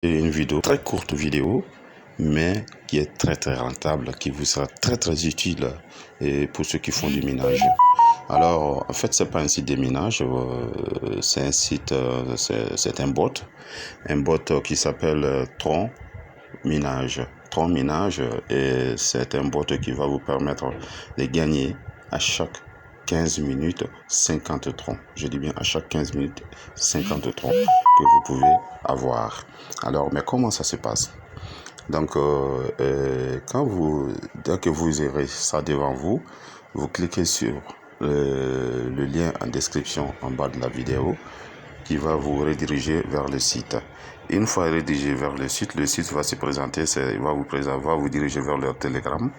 Une vidéo, très courte vidéo, mais qui est très rentable, qui vous sera très utile pour ceux qui font du minage. Alors, en fait, c'est pas un site de minage, c'est un site, c'est un bot qui s'appelle Tron Minage. Tron Minage, et c'est un bot qui va vous permettre de gagner à chaque 15 minutes 50 troncs. Je dis bien à chaque 15 minutes 50 troncs que vous pouvez avoir. Alors, mais comment ça se passe? Donc, dès que vous aurez ça devant vous, vous cliquez sur le lien en description en bas de la vidéo qui va vous rediriger vers le site. Une fois redirigé vers le site va se présenter, va vous diriger vers leur Telegram,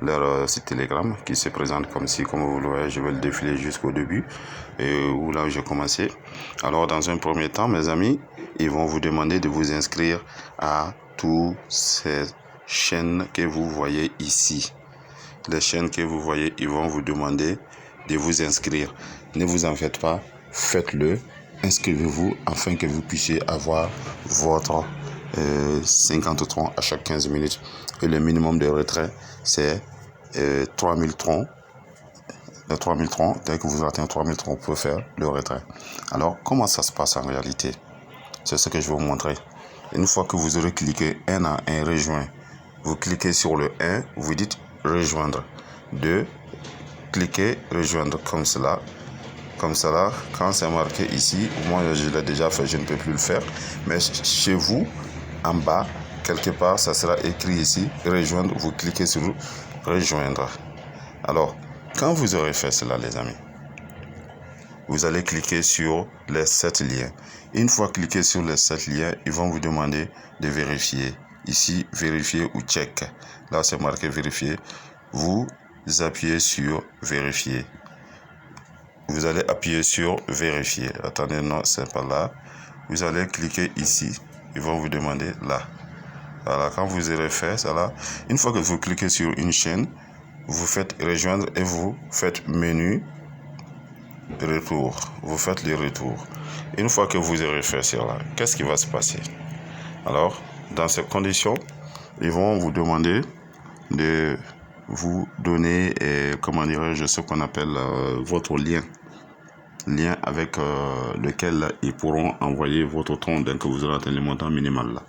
leur site Telegram qui se présente comme vous le voyez, je vais le défiler jusqu'au début où là j'ai commencé. Alors dans un premier temps, mes amis, ils vont vous demander de vous inscrire à toutes ces chaînes que vous voyez ici. Les chaînes que vous voyez, ils vont vous demander de vous inscrire. Ne vous en faites pas, faites-le. Inscrivez-vous afin que vous puissiez avoir votre 50 troncs à chaque 15 minutes. Et le minimum de retrait, c'est 3000 troncs. 3000 troncs, dès que vous atteignez 3000 troncs, vous pouvez faire le retrait. Alors, comment ça se passe en réalité? C'est ce que je vais vous montrer. Une fois que vous aurez cliqué un à un rejoint, vous cliquez sur le 1, vous dites rejoindre. 2, cliquez rejoindre comme cela. Comme cela, quand c'est marqué ici, moi je l'ai déjà fait, je ne peux plus le faire. Mais chez vous, en bas, quelque part, ça sera écrit ici, rejoindre. Vous cliquez sur rejoindre. Alors, quand vous aurez fait cela, les amis, vous allez cliquer sur les 7 liens. Une fois cliqué sur les 7 liens, ils vont vous demander de vérifier. Ici, vérifier ou check. Là, c'est marqué vérifier. Vous appuyez sur vérifier. Vous allez appuyer sur vérifier. Attendez, non, c'est pas là. Vous allez cliquer ici. Ils vont vous demander là. Voilà, quand vous aurez fait cela, une fois que vous cliquez sur une chaîne, vous faites rejoindre et vous faites menu retour. Vous faites le retour. Une fois que vous aurez fait cela, qu'est-ce qui va se passer? Alors, dans ces conditions, ils vont vous demander de vous donner, comment dirais-je, ce qu'on appelle votre lien avec lequel ils pourront envoyer votre tronc dès que vous aurez atteint le montant minimal là.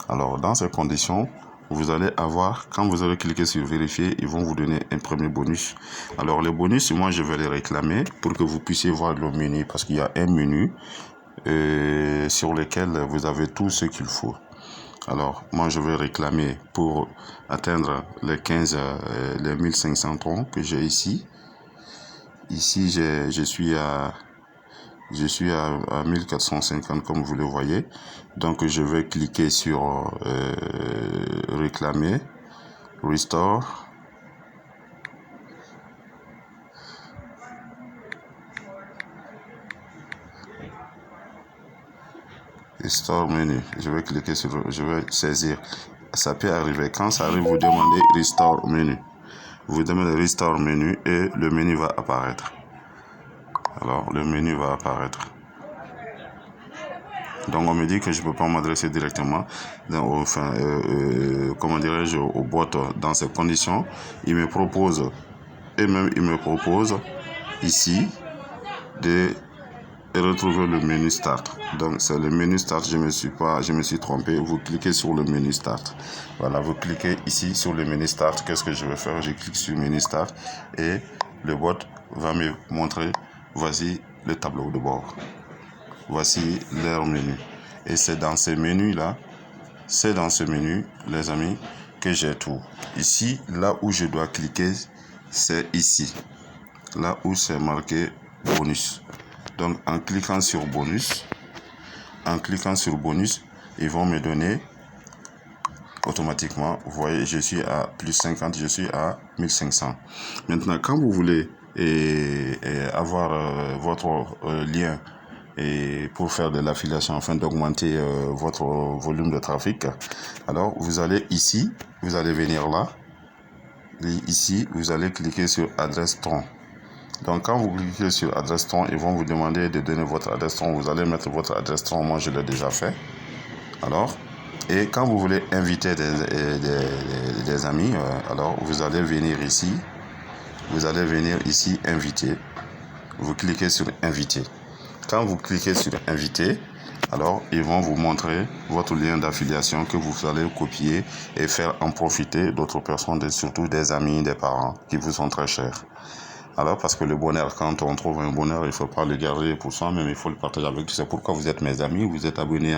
Alors, dans ces conditions, vous allez avoir, quand vous allez cliquer sur vérifier, ils vont vous donner un premier bonus. Alors, les bonus, moi, je vais les réclamer pour que vous puissiez voir le menu, parce qu'il y a un menu sur lequel vous avez tout ce qu'il faut. Alors, moi, je vais réclamer pour atteindre les 1500 troncs que j'ai ici. Ici, je suis à 1450 comme vous le voyez. Donc, je vais cliquer sur réclamer, restore. Restore menu. Je vais cliquer sur, je vais saisir. Ça peut arriver. Quand ça arrive, vous demandez restore menu. Vous demandez restore menu et le menu va apparaître. Alors, le menu va apparaître. Donc, on me dit que je ne peux pas m'adresser directement, comment dirais-je, au bot dans ces conditions. Il me propose ici de retrouver le menu start. Donc, c'est le menu start. Je me suis trompé. Vous cliquez sur le menu start. Voilà, vous cliquez ici sur le menu start. Qu'est-ce que je vais faire? Je clique sur menu start et le bot va me montrer. Voici le tableau de bord. Voici leur menu. Et c'est dans ce menu-là, les amis, que j'ai tout. Ici, là où je dois cliquer, c'est ici. Là où c'est marqué bonus. Donc, en cliquant sur bonus, ils vont me donner automatiquement, vous voyez, je suis à plus 50, je suis à 1500. Maintenant, quand vous voulez avoir votre lien et pour faire de l'affiliation afin d'augmenter votre volume de trafic, alors vous allez ici, vous allez venir là, et ici, vous allez cliquer sur adresse tronc. Donc, quand vous cliquez sur adresse tronc, ils vont vous demander de donner votre adresse tronc. Vous allez mettre votre adresse tronc. Moi, je l'ai déjà fait. Alors, Et quand vous voulez inviter des amis, alors vous allez venir ici. Vous allez venir ici, inviter. Vous cliquez sur inviter. Quand vous cliquez sur inviter, alors ils vont vous montrer votre lien d'affiliation que vous allez copier et faire en profiter d'autres personnes, surtout des amis, des parents qui vous sont très chers. Alors, parce que le bonheur, quand on trouve un bonheur, il ne faut pas le garder pour soi, mais il faut le partager avec vous. C'est pourquoi vous êtes mes amis, vous êtes abonnés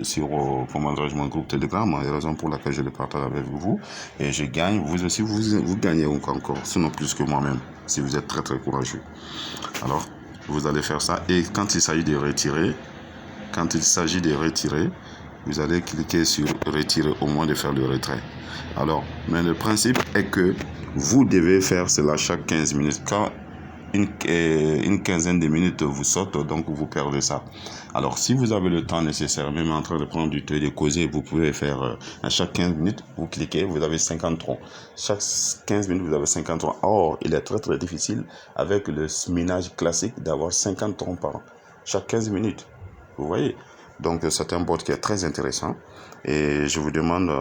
sur mon groupe Telegram, la raison pour laquelle je le partage avec vous. Et je gagne, vous aussi, vous gagnez encore, sinon plus que moi-même, si vous êtes très très courageux. Alors, vous allez faire ça. Et quand il s'agit de retirer, vous allez cliquer sur retirer au moins de faire le retrait. Alors, mais le principe est que vous devez faire cela chaque 15 minutes. Quand une quinzaine de minutes vous saute, donc vous perdez ça. Alors, si vous avez le temps nécessaire, même en train de prendre du thé, de causer, vous pouvez faire à chaque 15 minutes, vous cliquez, vous avez 50 troncs. Chaque 15 minutes, vous avez 50 troncs. Or, il est très très difficile avec le minage classique d'avoir 50 troncs par an. Chaque 15 minutes. Vous voyez? Donc, c'est un bot qui est très intéressant. Et je vous demande,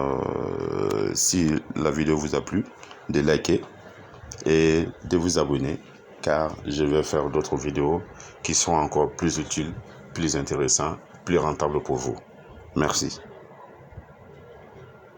si la vidéo vous a plu, de liker et de vous abonner, car je vais faire d'autres vidéos qui sont encore plus utiles, plus intéressantes, plus rentables pour vous. Merci.